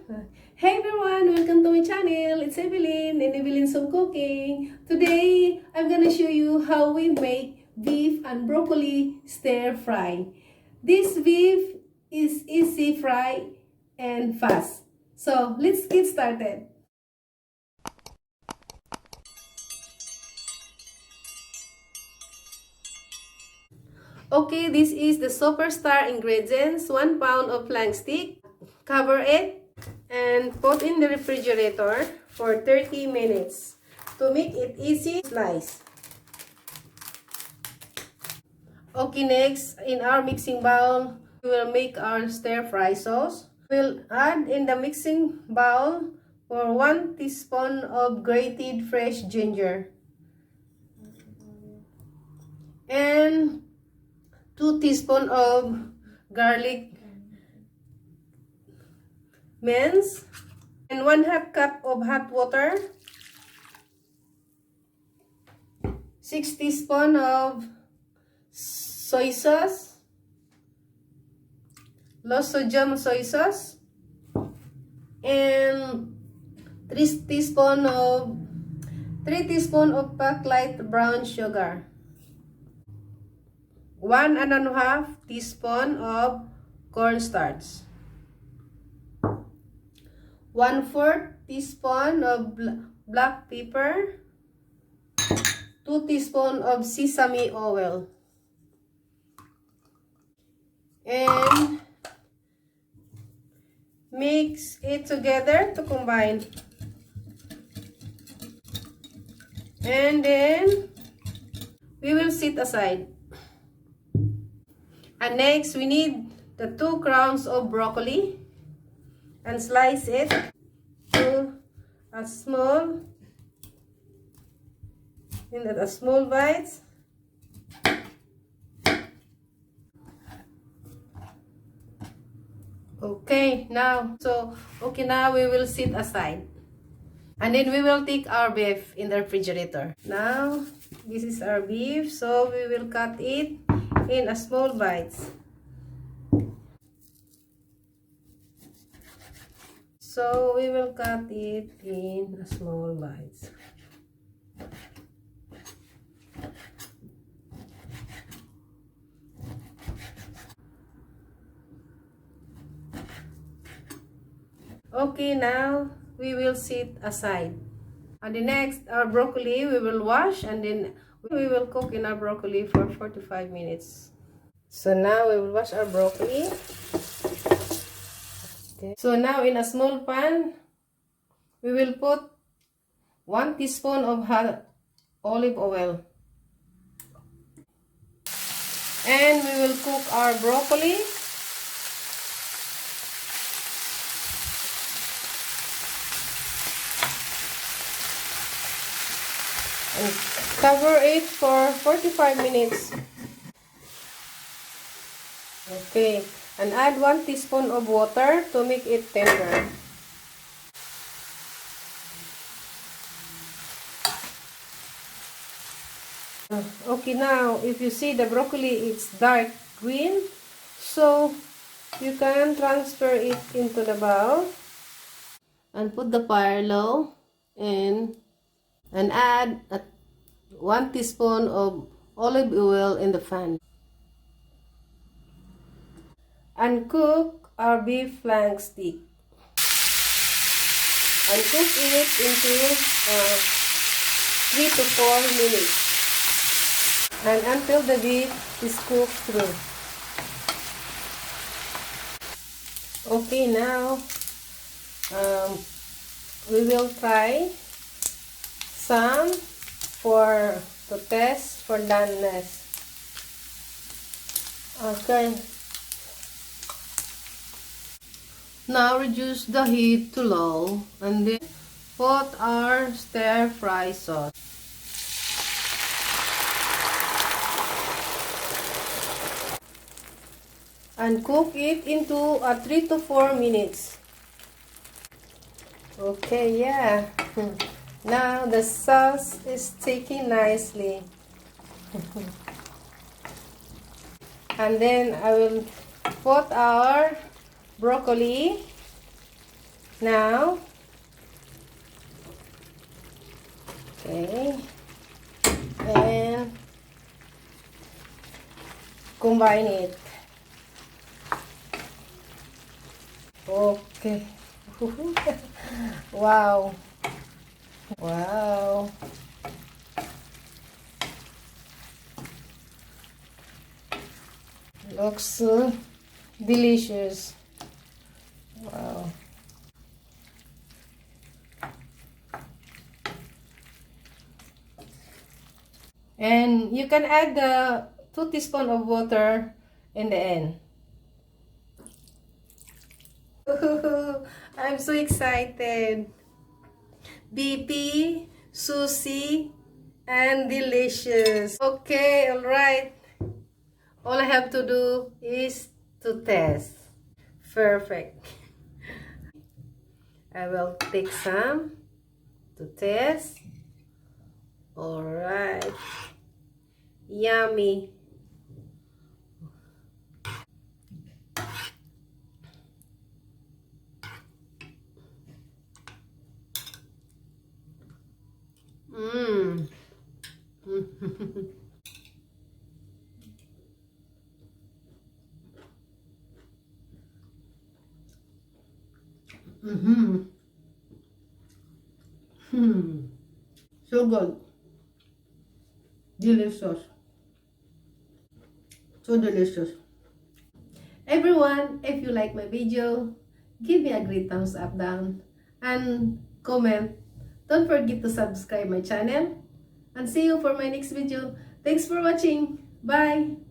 Hey everyone, welcome to my channel. It's Evelyn and Evelyn's Home Cooking. Today, I'm gonna show you how we make beef and broccoli stir fry. This beef is easy fry and fast. So let's get started. Okay, this is the superstar ingredients. 1 pound of flank stick. Cover it and put in the refrigerator for 30 minutes to make it easy to slice. Okay, next, in our mixing bowl, we will make our stir-fry sauce. We'll add in the mixing bowl for 1 teaspoon of grated fresh ginger and 2 teaspoons of garlic mince and 1/2 cup of hot water, 6 teaspoons of soy sauce, low sodium soy sauce, and 3 teaspoons of packed light brown sugar, 1.5 teaspoons of cornstarch, 1/4 teaspoon of black pepper, 2 teaspoons of sesame oil, and mix it together to combine. And then we will set aside. And next we need the 2 crowns of broccoli and slice it to a small bites. Okay, now we will set aside. And then we will take our beef in the refrigerator. Now, this is our beef, so we will cut it in a small bites. So we will cut it in a small bites. Okay, now we will set aside. And the next, our broccoli we will wash, and then we will cook in our broccoli for 45 minutes. So now we will wash our broccoli. Okay. So now in a small pan, we will put 1 teaspoon of hot olive oil. And we will cook our broccoli. And cover it for 45 minutes. Okay, and add 1 teaspoon of water to make it tender. Okay, now if you see the broccoli, it's dark green, so you can transfer it into the bowl and put the fire low and add 1 teaspoon of olive oil in the pan. And cook our beef flank stick. And cook it into 3 to 4 minutes. And until the beef is cooked through. Okay, now we will try some to test for doneness. Okay. Now reduce the heat to low and then put our stir fry sauce. And cook it into 3 to 4 minutes. Okay, yeah. Now the sauce is sticking nicely. And then I will put our broccoli Now, okay, and combine it. Okay. Wow. Wow. Looks delicious. Wow. And you can add the 2 teaspoons of water in the end. I'm so excited. BP, sushi, and delicious. Okay, alright. All I have to do is to test. Perfect. I will take some to test. Alright. Yummy. Mmm. Mm-hmm. Hmm. So good. Delicious. So delicious. Everyone, if you like my video, give me a great thumbs up down and comment. Don't forget to subscribe my channel and see you for my next video. Thanks for watching. Bye.